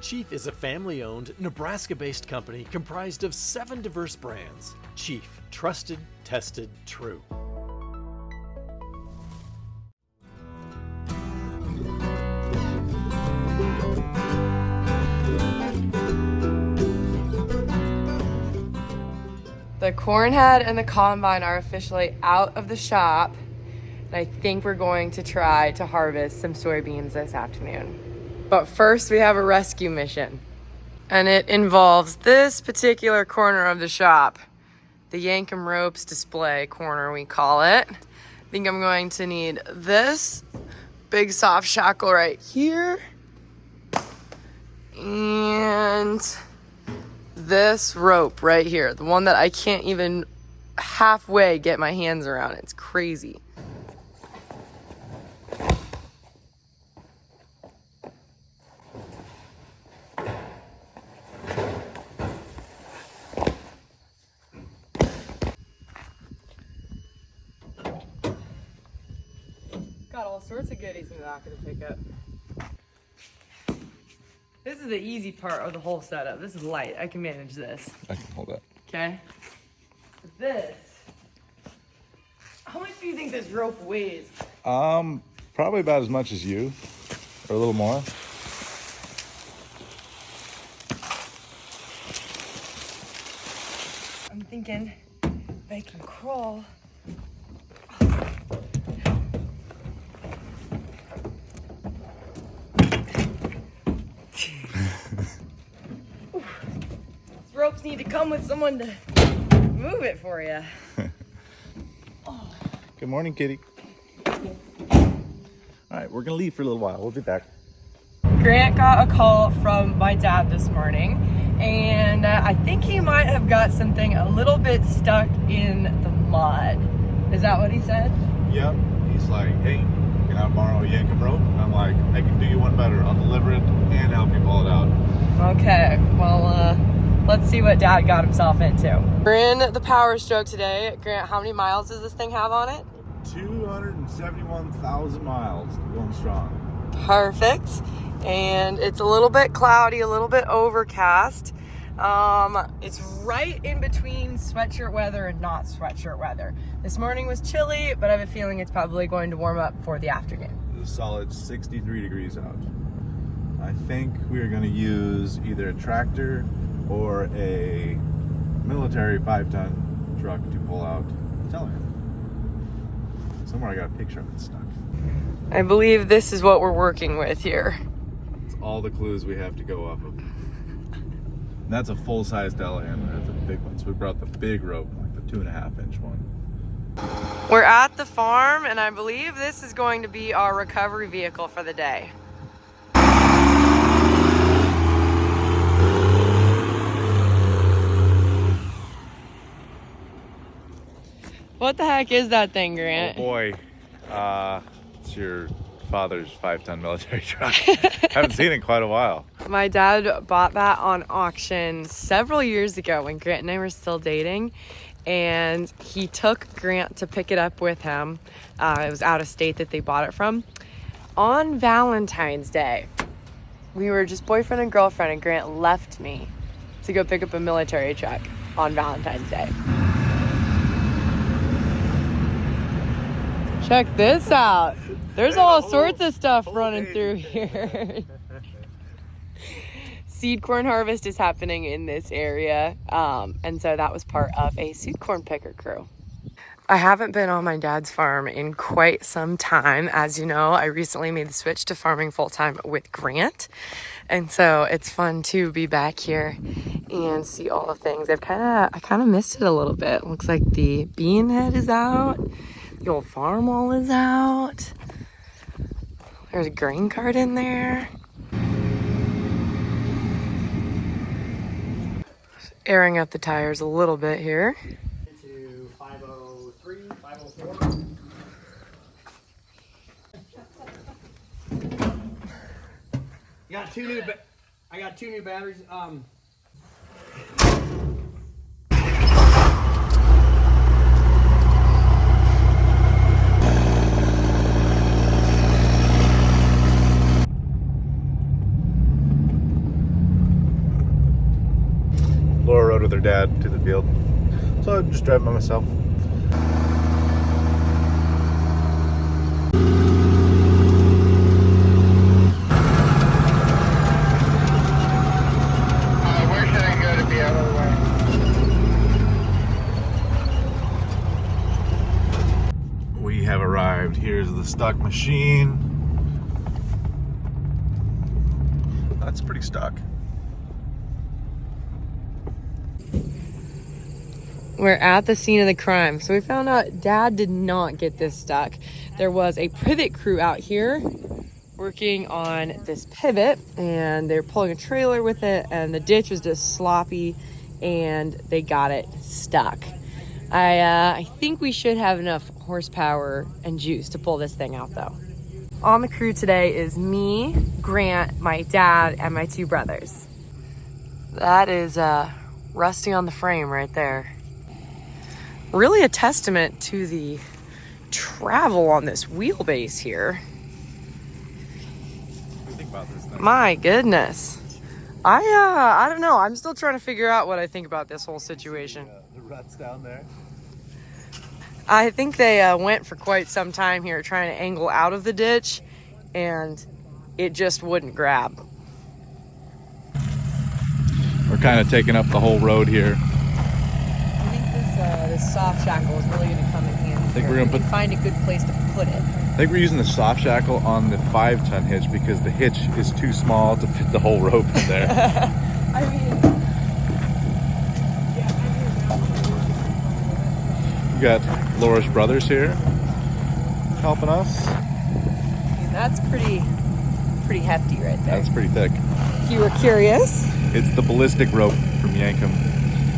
Chief is a family-owned, Nebraska-based company comprised of 7 diverse brands. Chief, trusted, tested, true. The corn head and the combine are officially out of the shop. And I think we're going to try to harvest some soybeans this afternoon. But first we have a rescue mission. And it involves this particular corner of the shop. The Yankum Ropes display corner, we call it. I think I'm going to need this big soft shackle right here. And this rope right here. The one that I can't even halfway get my hands around. It's crazy. Got all sorts of goodies in the back of the pickup. This is the easy part of the whole setup. This is light. I can manage this. I can hold that. Okay. This. How much do you think this rope weighs? Probably about as much as you, or a little more. I'm thinking they can crawl. Ropes need to come with someone to move it for you. Good morning, kitty. All right, we're gonna leave for a little while. We'll be back. Grant got a call from my dad this morning, and I think he might have got something a little bit stuck in the mud. Is that what he said? Yep. He's like, hey, can I borrow a Yankum rope? And I'm like, I can do you one better. I'll deliver it and help you pull it out. Okay, well, let's see what Dad got himself into. We're in the Power Stroke today. Grant, how many miles does this thing have on it? 271,000 miles going strong. Perfect. And it's a little bit cloudy, a little bit overcast. It's right in between sweatshirt weather and not sweatshirt weather. This morning was chilly, but I have a feeling it's probably going to warm up for the afternoon. It's a solid 63 degrees out. I think we're going to use either a tractor or a military 5-ton truck to pull out the telehandler. Somewhere I got a picture of it stuck. I believe this is what we're working with here. It's all the clues we have to go off of. And that's a full-size telehandler. That's a big one. So we brought the big rope, like the 2.5-inch one. We're at the farm, and I believe this is going to be our recovery vehicle for the day. What the heck is that thing, Grant? Oh boy, it's your father's 5-ton military truck. Haven't seen it in quite a while. My dad bought that on auction several years ago when Grant and I were still dating, and he took Grant to pick it up with him. It was out of state that they bought it from. On Valentine's Day, we were just boyfriend and girlfriend, and Grant left me to go pick up a military truck on Valentine's Day. Check this out. There's all sorts of stuff running through here. Seed corn harvest is happening in this area. And so that was part of a seed corn picker crew. I haven't been on my dad's farm in quite some time. As you know, I recently made the switch to farming full-time with Grant. And so it's fun to be back here and see all the things. I kind of missed it a little bit. Looks like the bean head is out. The old farm wall is out. There's a grain cart in there. Just airing up the tires a little bit here. To 503, 504. I got two new batteries. Laura rode with her dad to the field, so I just drive by myself. Where should I go to be out of the way? We have arrived. Here's the stuck machine. That's pretty stuck. We're at the scene of the crime. So we found out Dad did not get this stuck. There was a pivot crew out here working on this pivot, and they're pulling a trailer with it, and the ditch was just sloppy and they got it stuck. I think we should have enough horsepower and juice to pull this thing out though. On the crew today is me, Grant, my dad, and my 2 brothers. That is rusting on the frame right there. Really a testament to the travel on this wheelbase here. What do you think about this thing? My goodness. I don't know. I'm still trying to figure out what I think about this whole situation. The ruts down there. I think they went for quite some time here trying to angle out of the ditch, and it just wouldn't grab. We're kind of taking up the whole road here. I think this soft shackle is really going to come in handy. I think we're gonna find a good place to put it. I think we're using the soft shackle on the 5-ton hitch because the hitch is too small to fit the whole rope in there. I mean, We got Laura's brothers here helping us. that's pretty hefty right there. That's pretty thick. If you were curious. It's the ballistic rope from Yankum.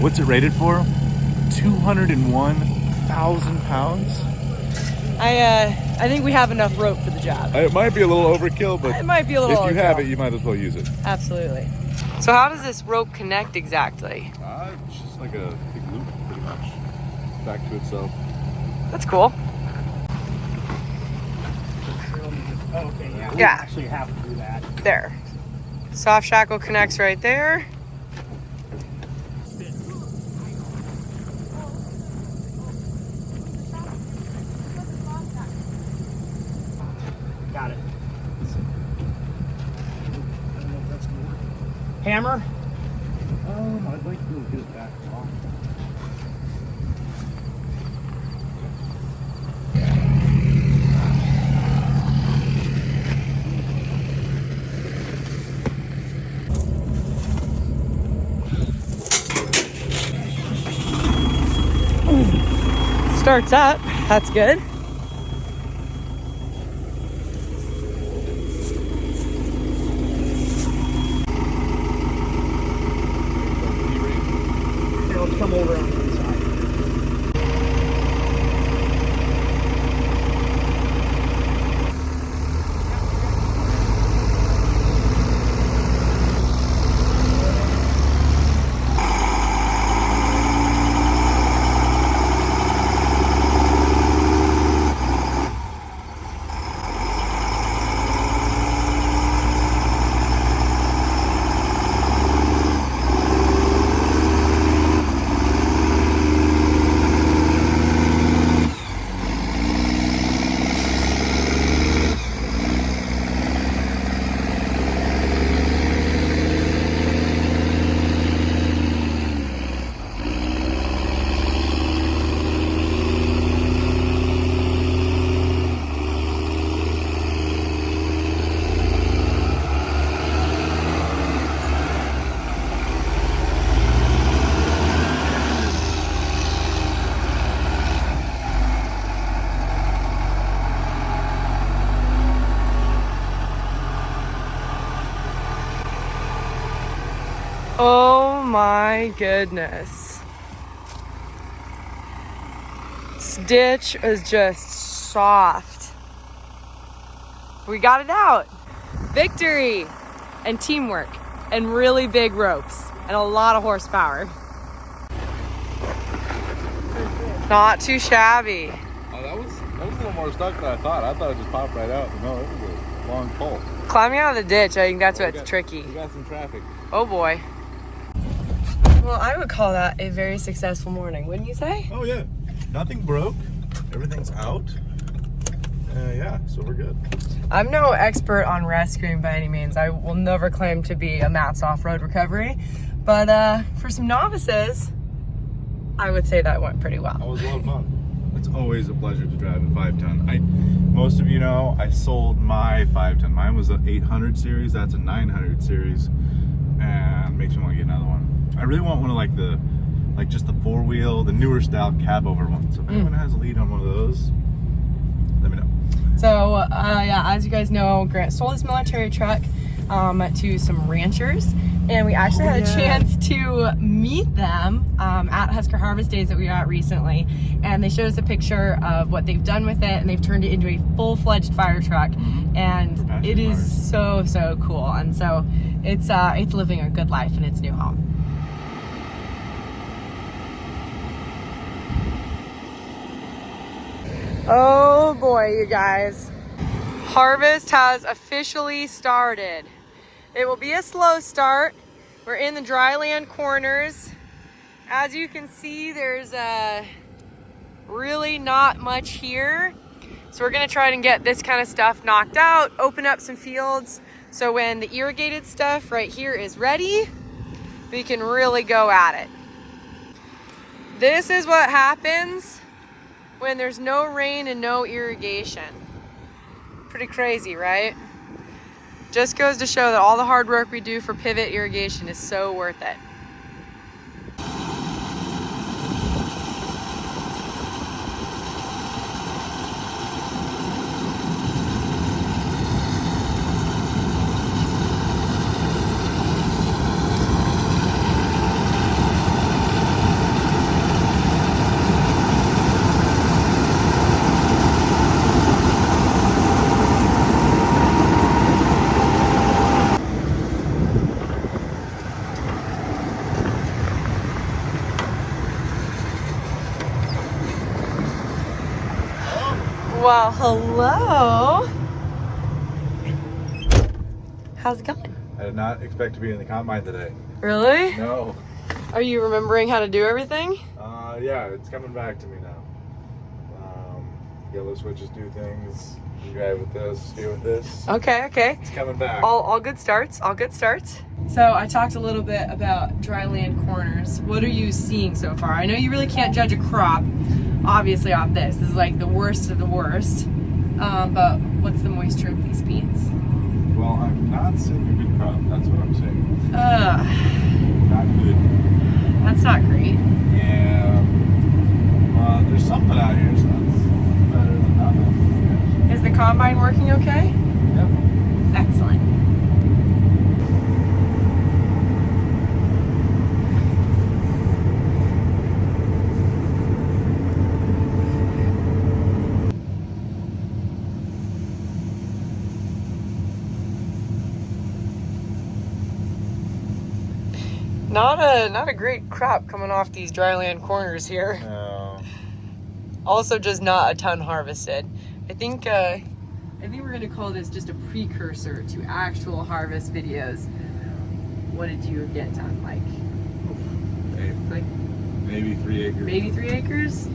What's it rated for? 201,000 pounds? I think we have enough rope for the job. It might be a little overkill, but It might be a little if you have overkill. it, you might as well use it. Absolutely. So how does this rope connect exactly? It's just like a big loop, pretty much. Back to itself. That's cool. Oh, okay, yeah. We Yeah. actually have to do that. There. Soft shackle connects right there. Got it. Hammer? I'd like to get it back off. Starts up. That's good. Here, let's come over on the inside. Oh my goodness. This ditch is just soft. We got it out. Victory and teamwork and really big ropes and a lot of horsepower. Not too shabby. Oh, that was a little more stuck than I thought. I thought it just popped right out. No, it was a long pull. Climbing out of the ditch, I think that's what's tricky. We got some traffic. Oh boy. Well, I would call that a very successful morning, wouldn't you say? Oh yeah, nothing broke. Everything's out. Yeah, so we're good. I'm no expert on rescuing by any means. I will never claim to be a Matt's off-road recovery, but for some novices, I would say that went pretty well. That was a lot of fun. It's always a pleasure to drive a 5-ton. Most of you know, I sold my 5-ton. Mine was an 800 series. That's a 900 series, and makes me want to get another one. I really want one of like just the 4-wheel, the newer style cab over one. So if anyone has a lead on one of those, let me know. So yeah, as you guys know, Grant sold his military truck to some ranchers, and we actually had a chance to meet them at Husker Harvest Days that we were at recently, and they showed us a picture of what they've done with it, and they've turned it into a full-fledged fire truck, and it is so cool. And so it's living a good life in its new home. Oh boy, you guys. Harvest has officially started. It will be a slow start. We're in the dryland corners. As you can see, there's really not much here. So we're gonna try and get this kind of stuff knocked out, open up some fields. So when the irrigated stuff right here is ready, we can really go at it. This is what happens when there's no rain and no irrigation. Pretty crazy, right? Just goes to show that all the hard work we do for pivot irrigation is so worth it. Well, hello. How's it going? I did not expect to be in the combine today. Really? No. Are you remembering how to do everything? Yeah, it's coming back to me now. Yellow switches do things. You drive with this, steer with this. Okay. It's coming back. All good starts, all good starts. So I talked a little bit about dryland corners. What are you seeing so far? I know you really can't judge a crop, obviously, off this. This is like the worst of the worst. But what's the moisture of these beans? Well, I'm not seeing a good crop. That's what I'm saying. Not good. That's not great. Yeah. There's something out here, so that's better than nothing. Is the combine working okay? Yep. Excellent. Not a great crop coming off these dryland corners here. No. Also, just not a ton harvested. I think we're gonna call this just a precursor to actual harvest videos. What did you get done? Maybe 3 acres. Maybe 3 acres.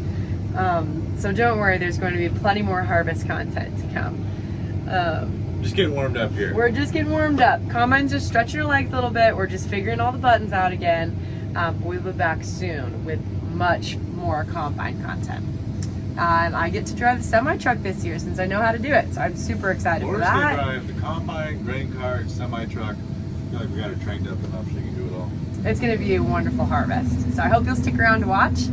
So don't worry, there's going to be plenty more harvest content to come. Just getting warmed up here. We're just getting warmed up. Combine's just stretching your legs a little bit. We're just figuring all the buttons out again. We'll be back soon with much more combine content. And I get to drive a semi-truck this year since I know how to do it. So I'm super excited for that. Laura's gonna drive the combine, grain cart, semi-truck. I feel like we got her trained up enough she can do it all. It's going to be a wonderful harvest. So I hope you'll stick around to watch.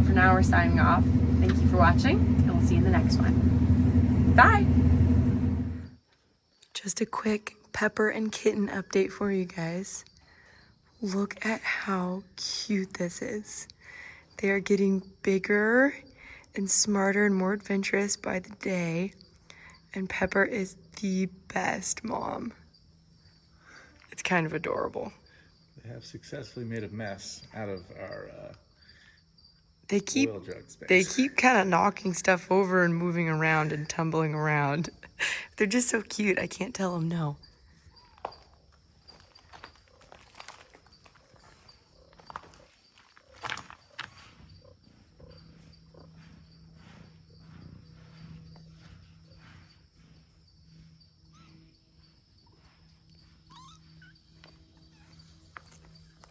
For now, we're signing off. Thank you for watching, and we'll see you in the next one. Bye. Just a quick Pepper and Kitten update for you guys. Look at how cute this is. They are getting bigger and smarter and more adventurous by the day. And Pepper is the best mom. It's kind of adorable. They have successfully made a mess out of our They keep oil jug space. They keep kind of knocking stuff over and moving around and tumbling around. They're just so cute. I can't tell them no.